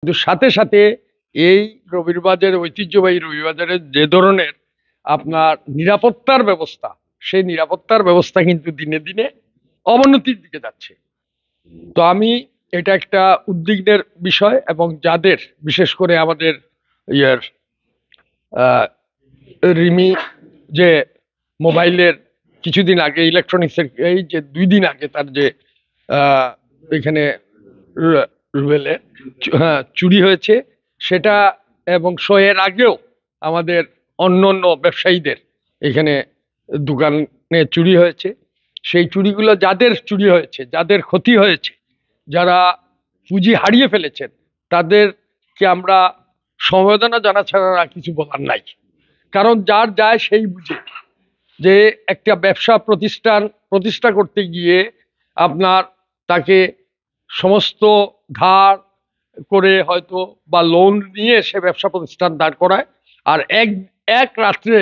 কিন্তু সাথে সাথে এই রবিরবাজার ঐতিহ্যবাহী রবিবাজারের যে ধরনের আপনার নিরাপত্তার ব্যবস্থা, সেই নিরাপত্তার ব্যবস্থা কিন্তু দিনে দিনে অবনতির দিকে যাচ্ছে। তো আমি এটা একটা উদ্বিগ্নের বিষয়, এবং যাদের বিশেষ করে আমাদের ইয়ের রিমি যে মোবাইলের কিছুদিন আগে ইলেকট্রনিক্সের এই যে 2 দিন আগে তার যে এখানে রুবেলে চুরি হয়েছে সেটা, এবং এর আগেও আমাদের অন্য অন্য ব্যবসায়ীদের এখানে দোকানে চুরি হয়েছে। সেই চুরিগুলো যাদের চুরি হয়েছে, যাদের ক্ষতি হয়েছে, যারা পুঁজি হারিয়ে ফেলেছেন, তাদেরকে আমরা সমবেদনা জানা ছাড়া আর কিছু বলার নাই। কারণ যার যায় সেই বুঝে যে একটা ব্যবসা প্রতিষ্ঠা করতে গিয়ে আপনার তাকে সমস্ত ধার করে হয়তো বা লোন নিয়ে সে ব্যবসা প্রতিষ্ঠান দাঁড় করায়, আর এক এক রাত্রে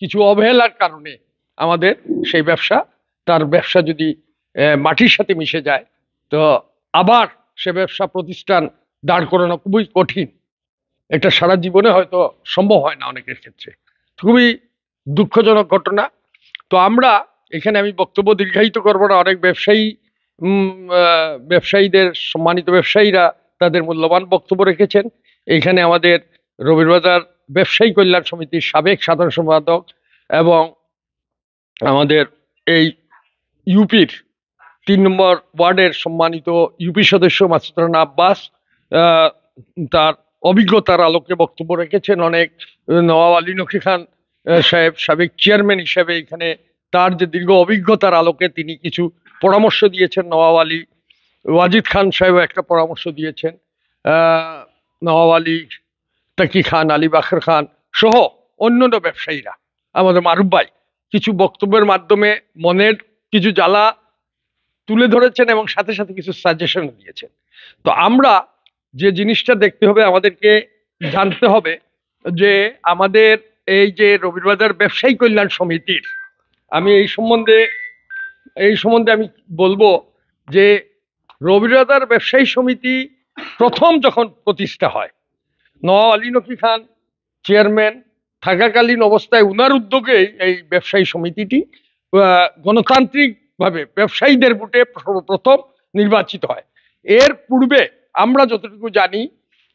কিছু অবহেলার কারণে আমাদের সেই ব্যবসা যদি মাটির সাথে মিশে যায়, তো আবার সে ব্যবসা প্রতিষ্ঠান দাঁড় করানো খুবই কঠিন। এটা সারা জীবনে হয়তো সম্ভব হয় না অনেকের ক্ষেত্রে। খুবই দুঃখজনক ঘটনা। তো আমরা এখানে, আমি বক্তব্য দীর্ঘায়িত করবো না, অনেক ব্যবসায়ীদের সম্মানিত ব্যবসায়ীরা তাদের মূল্যবান বক্তব্য রেখেছেন। এখানে আমাদের রবিরবাজার ব্যবসায়ী কল্যাণ সমিতির সাবেক সাধারণ সম্পাদক এবং আমাদের এই ইউপির 3 নম্বর ওয়ার্ডের সম্মানিত ইউপি সদস্য মাসুদ রানা আব্বাস তার অভিজ্ঞতার আলোকে বক্তব্য রেখেছেন। অনেক নওয়াব আলী নকী খান সাহেব সাবেক চেয়ারম্যান হিসেবে এখানে তার যে দীর্ঘ অভিজ্ঞতার আলোকে তিনি কিছু পরামর্শ দিয়েছেন। নওয়াব আলী ওয়াজিদ খান সাহেব একটা পরামর্শ দিয়েছেন। নওয়াব আলী তাকি খান, আলী বাখর খান সহ অন্যান্য ব্যবসায়ীরা, আমাদের মারুফ ভাই কিছু বক্তব্যের মাধ্যমে মনের কিছু জ্বালা তুলে ধরেছেন এবং সাথে সাথে কিছু সাজেশন দিয়েছেন। তো আমরা যে জিনিসটা দেখতে হবে, আমাদেরকে জানতে হবে যে আমাদের এই যে রবিরবাজার ব্যবসায়ী কল্যাণ সমিতির, আমি এই সম্বন্ধে আমি বলবো যে রবিরবাজার ব্যবসায়ী সমিতি প্রথম যখন প্রতিষ্ঠা হয়, নওয়াব আলী নকী খান চেয়ারম্যান থাকাকালীন অবস্থায় উনার উদ্যোগেই এই ব্যবসায়ী সমিতিটি গণতান্ত্রিকভাবে ব্যবসায়ীদের ভোটে প্রথম নির্বাচিত হয়। এর পূর্বে আমরা যতটুকু জানি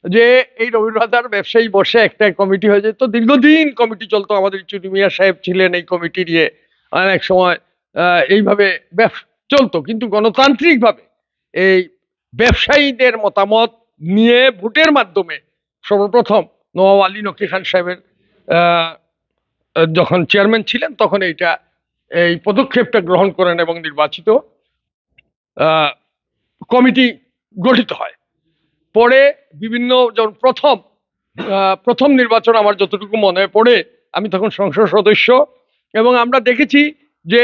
যে এই রবিরবাজার ব্যবসায়ী বসে একটা কমিটি হয়ে যেত, দীর্ঘদিন কমিটি চলতো। আমাদের চুরি মিয়া সাহেব ছিলেন এই কমিটি নিয়ে, অনেক সময় এইভাবে চলতো। কিন্তু গণতান্ত্রিকভাবে এই ব্যবসায়ীদের মতামত নিয়ে ভোটের মাধ্যমে সর্বপ্রথম নওয়াব আলী নকী খান সাহেবের যখন চেয়ারম্যান ছিলেন তখন এই পদক্ষেপটা গ্রহণ করেন এবং নির্বাচিত কমিটি গঠিত হয়। পরে বিভিন্ন যখন প্রথম নির্বাচন আমার যতটুকু মনে পড়ে, আমি তখন সংসদ সদস্য, এবং আমরা দেখেছি যে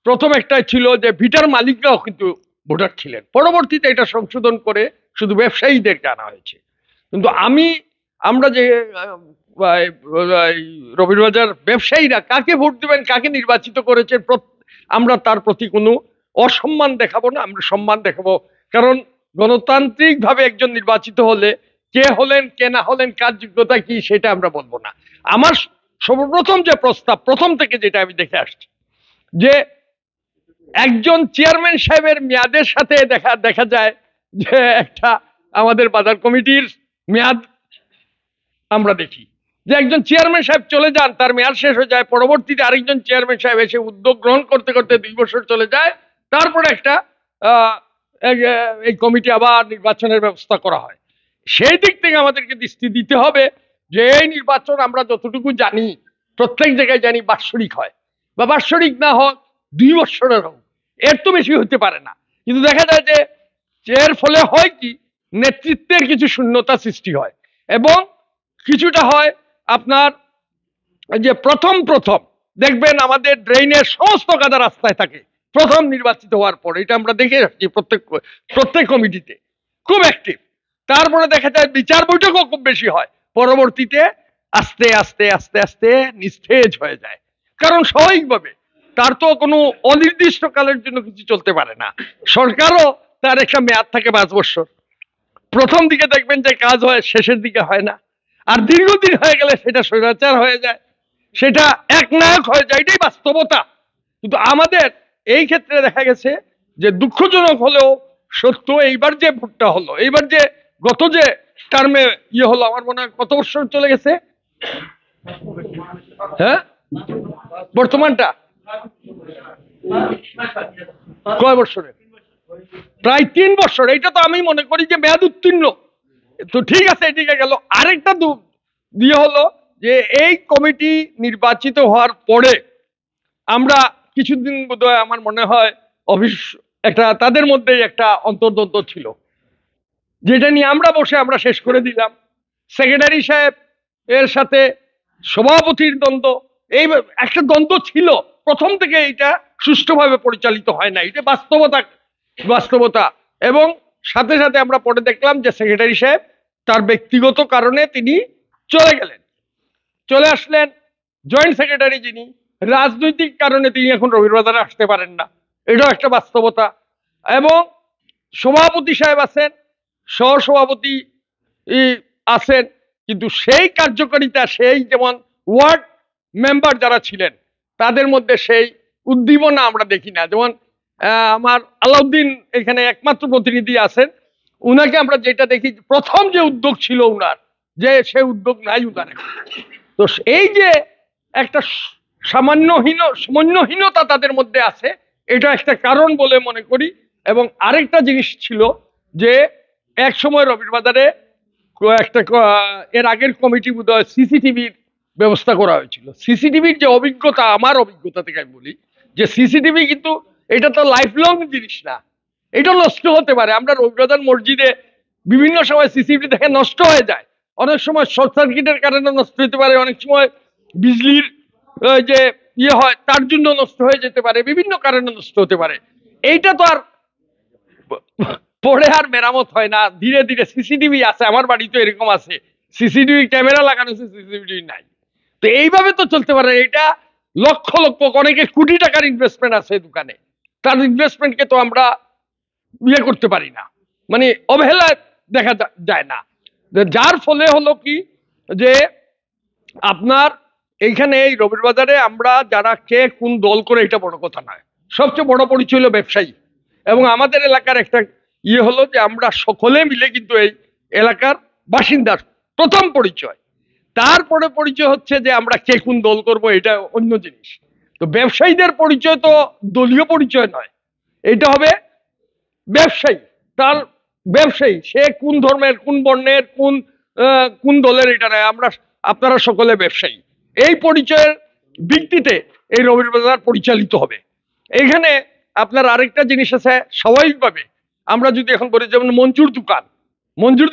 প্রথম একটা ছিল যে ভিটার মালিকরাও কিন্তু ভোটার ছিলেন। পরবর্তীতে এটা সংশোধন করে শুধু ব্যবসায়ীদেরকে আনা হয়েছে। কিন্তু আমরা যে রবিরবাজার ব্যবসায়ীরা কাকে ভোট দেবেন, কাকে নির্বাচিত করেছেন, আমরা তার প্রতি কোনো অসম্মান দেখাবো না, আমরা সম্মান দেখাবো। কারণ গণতান্ত্রিকভাবে একজন নির্বাচিত হলে কে হলেন, কে না হলেন, কার যোগ্যতা কি, সেটা আমরা বলবো না। আমার সর্বপ্রথম যে প্রস্তাব, প্রথম থেকে যেটা আমি দেখে আসছি, যে একজন চেয়ারম্যান সাহেবের মেয়াদের সাথে দেখা যায় যে একটা আমাদের বাজার কমিটির মেয়াদ আমরা দেখি যে একজন চেয়ারম্যান সাহেব চলে যান, তার মেয়াদ শেষ হয়ে যায়, পরবর্তীতে আরেকজন চেয়ারম্যান সাহেব এসে উদ্যোগ গ্রহণ করতে করতে 2 বছর চলে যায়, তারপরে একটা এই কমিটি আবার নির্বাচনের ব্যবস্থা করা হয়। সেই দিক থেকে আমাদেরকে দৃষ্টি দিতে হবে যে এই নির্বাচন আমরা যতটুকু জানি, প্রত্যেক জায়গায় জানি বাৎসরিক হয়, বা বাৎসরিক না হোক 2 বছরের হোক, এর তো বেশি হতে পারে না। কিন্তু দেখা যায় যে এর ফলে হয় কি, নেতৃত্বের কিছু শূন্যতা সৃষ্টি হয়, এবং কিছুটা হয় আপনার যে প্রথম দেখবেন আমাদের ড্রেনের সমস্ত কাদা রাস্তায় থাকে প্রথম নির্বাচিত হওয়ার পর। এটা আমরা দেখে আসছি প্রত্যেক কমিটিতে খুব অ্যাক্টিভ। তারপরে দেখা যায় বিচার বৈঠকও খুব বেশি হয়, পরবর্তীতে আস্তে আস্তে আস্তে আস্তে নিস্তেজ হয়ে যায়। কারণ স্বাভাবিকভাবে তার তো কোনো অনির্দিষ্ট কালের জন্য কিছু চলতে পারে না। সরকারও তার একটা মেয়াদ থাকে 5 বছর, প্রথম দিকে দেখবেন যে কাজ হয়, শেষের দিকে হয় না, আর দীর্ঘদিন হয়ে গেলে সেটা স্বৈরাচার হয়ে যায়, সেটা একনায়ক হয়ে যায়। এটাই বাস্তবতা। কিন্তু আমাদের এই ক্ষেত্রে দেখা গেছে যে দুঃখজনক হলেও সত্য, এইবার যে ভোটটা হলো, এইবার যে গত যে টার্মে হলো, আমার মনে হয় কত বছর চলে গেছে, হ্যাঁ বর্তমানটা কয় বছরে, প্রায় 3 বছর। এটা তো আমি মনে করি যে মেয়াদ উত্তীর্ণ। তো ঠিক আছে, এদিকে গেল। আরেকটা দিয়ে হলো যে এই কমিটি নির্বাচিত হওয়ার পরে আমরা কিছুদিন বোধহয় আমার মনে হয় অফিস একটা তাদের মধ্যে একটা অন্তর্দ্বন্দ্ব ছিল, যেটা নিয়ে আমরা বসে আমরা শেষ করে দিলাম। সেক্রেটারি সাহেব এর সাথে সভাপতির দ্বন্দ্ব, এই একটা দ্বন্দ্ব ছিল প্রথম থেকে। এটা সুষ্ঠুভাবে পরিচালিত হয় না, এটা বাস্তবতা। এবং সাথে সাথে আমরা পরে দেখলাম যে সেক্রেটারি সাহেব তার ব্যক্তিগত কারণে তিনি চলে আসলেন। জয়েন্ট সেক্রেটারি যিনি, রাজনৈতিক কারণে তিনি এখন রবিবাজারে আসতে পারেন না, এটাও একটা বাস্তবতা। এবং সভাপতি সাহেব আছেন, সহসভাপতি আছেন, কিন্তু সেই কার্যকারিতা, সেই যেমন ওয়ার্ড মেম্বার যারা ছিলেন তাদের মধ্যে সেই উদ্দীপনা আমরা দেখি না। যেমন আমার আলাউদ্দিন এখানে একমাত্র প্রতিনিধি আছেন, উনাকে আমরা যেটা দেখি, প্রথম যে উদ্যোগ ছিল উনার, যে সে উদ্যোগ নাই উনার। তো এই যে একটা সামান্যহীনতা তাদের মধ্যে আছে, এটা একটা কারণ বলে মনে করি। এবং আরেকটা জিনিস ছিল যে এক সময় রবিবাজারে একটা এর আগের কমিটি বোধহয় সিসিটিভির ব্যবস্থা করা হয়েছিল। সিসিটিভির যে অভিজ্ঞতা, আমার অভিজ্ঞতা থেকে আমি বলি যে সিসিটিভি কিন্তু এটা তো লাইফ লং জিনিস না, এটা নষ্ট হতে পারে। আমরা রবিবাজার মসজিদে বিভিন্ন সময় সিসিটিভি দেখে নষ্ট হয়ে যায়, অনেক সময় শর্ট সার্কিটের কারণে নষ্ট হতে পারে, অনেক সময় বিজলির যে হয় তার জন্য নষ্ট হয়ে যেতে পারে, বিভিন্ন কারণে নষ্ট হতে পারে। এইটা তো আর পরে আর মেরামত হয় না, ধীরে ধীরে। সিসিটিভি আছে, আমার বাড়িতে এরকম আছে, সিসিটিভি ক্যামেরা লাগানো আছে, সিসিটিভি নাই। তো এইভাবে তো চলতে পারে। এটা লক্ষ লক্ষ, অনেকে কোটি টাকার ইনভেস্টমেন্ট আছে দোকানে, তার ইনভেস্টমেন্টকে তো আমরা করতে পারি না, মানে অবহেলা দেখা যায় না। যার ফলে হলো কি যে আপনার এইখানে এই রবিবাজারে আমরা যারা কে কোন দল করে এটা বড় কথা নয়, সবচেয়ে বড় পরিচয় হলো ব্যবসায়ী। এবং আমাদের এলাকার একটা হলো যে আমরা সকলে মিলে কিন্তু এই এলাকার বাসিন্দার প্রথম পরিচয়। তারপরে পরিচয় হচ্ছে যে আমরা কে কোন দল করব, এটা অন্য জিনিস। তো ব্যবসায়ীদের পরিচয় তো দলীয় পরিচয় নয়, এটা হবে ব্যবসায়ী, তার ব্যবসায়ী, সে কোন ধর্মের, কোন বর্ণের, কোন দলের, এটা নয়। আপনারা সকলে ব্যবসায়ী, এই পরিচয়ের ভিত্তিতে এই রবিবাজার পরিচালিত হবে। এখানে আপনার আরেকটা জিনিস আছে, স্বাভাবিকভাবে আমরা যদি এখন বলি, যেমন মঞ্জুর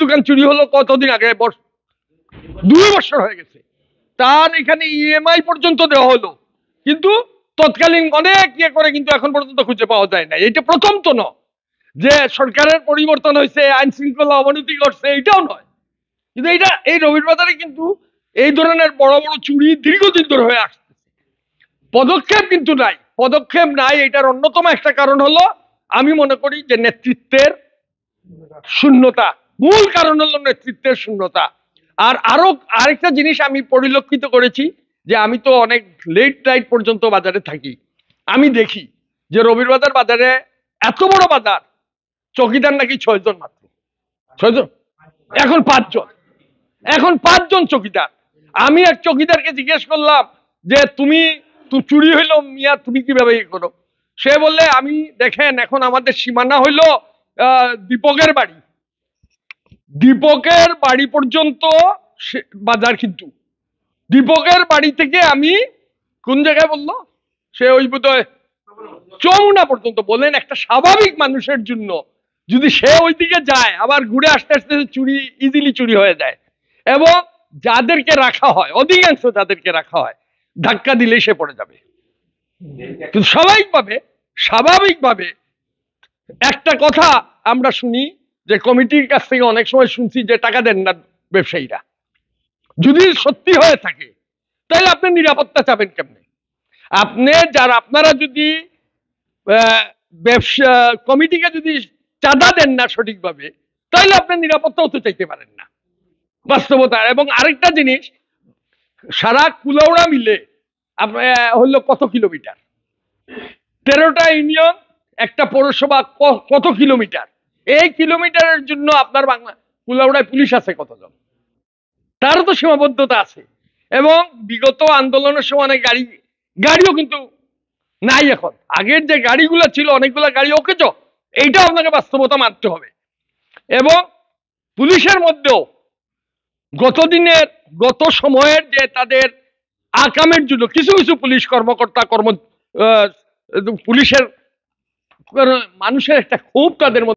দোকান চুরি হলো কতদিন আগে, 2 বছর হয়ে গেছে, তার এখানে ইএমআই পর্যন্ত দেওয়া হলো, কিন্তু তৎকালীন অনেক করে কিন্তু এখন পর্যন্ত খুঁজে পাওয়া যায় না। এটা প্রথম তো নয় যে সরকারের পরিবর্তন হয়েছে, আইন শৃঙ্খলা অবনতি করছে, এটাও নয়। কিন্তু এটা এই রবিবাজারে কিন্তু এই ধরনের বড় বড় চুরি দীর্ঘদিন ধরে হয়ে আসছে, পদক্ষেপ কিন্তু নাই, এটার অন্যতম একটা কারণ হলো, আমি মনে করি যে নেতৃত্বের শূন্যতা। মূল কারণ হলো নেতৃত্বের শূন্যতা। আর আরেকটা জিনিস আমি পরিলক্ষিত করেছি, যে আমি তো অনেক লেট নাইট পর্যন্ত বাজারে থাকি, আমি দেখি যে রবিবাজার বাজারে, এত বড় বাজার, চকিদার নাকি 6 জন মাত্র, 6 জন, এখন 5 জন চকিদার। আমি এক চকিদারকে জিজ্ঞেস করলাম যে তুমি চুরি হইলো মিয়া, তুমি কিভাবে করো? সে বললে, আমি দেখেন এখন আমাদের সীমানা হইলো দীপকের বাড়ি পর্যন্ত বাজার, কিন্তু দীপকের বাড়ি থেকে আমি কোন জায়গায় বললো, সে ওই বোধহয় যমুনা পর্যন্ত। বলেন একটা স্বাভাবিক মানুষের জন্য যদি সে ওইদিকে যায়, আবার ঘুরে আসতে আসতে ইজিলি চুরি হয়ে যায়। এবং যাদেরকে রাখা হয়, অধিকাংশ যাদেরকে রাখা হয়, ধাক্কা দিলেই সে পড়ে যাবে। কিন্তু স্বাভাবিকভাবে একটা কথা আমরা শুনি যে কমিটির কাছ থেকে অনেক সময় শুনছি যে টাকা দেন না ব্যবসায়ীরা। যদি সত্যি হয়ে থাকে তাহলে আপনি নিরাপত্তা চাবেন কেমনে? আপনারা যদি ব্যবসা কমিটিকে যদি চাঁদা দেন না সঠিকভাবে, তাইলে আপনি নিরাপত্তাও তো চাইতে পারেন না বাস্তবতা। এবং আরেকটা জিনিস, সারা কুলাউড়া মিলে হলো কত কিলোমিটার? 13টা ইউনিয়ন, একটা পৌরসভা, কত কিলোমিটার? এই কিলোমিটারের জন্য আপনার বাংলা কুলাউড়ায় পুলিশ আছে কতজন? তারও তো সীমাবদ্ধতা আছে। এবং বিগত আন্দোলনের সময় অনেক গাড়িও কিন্তু নাই এখন। আগের যে গাড়িগুলো ছিল অনেকগুলো গাড়ি অকেজ, এইটাও আপনাকে বাস্তবতা মানতে হবে। এবং পুলিশের মধ্যেও গত সময়ের যে তাদের আকামের জন্য কিছু কিছু পুলিশ কর্মকর্তা পুলিশের মানুষের একটা ক্ষোভ তাদের মধ্যে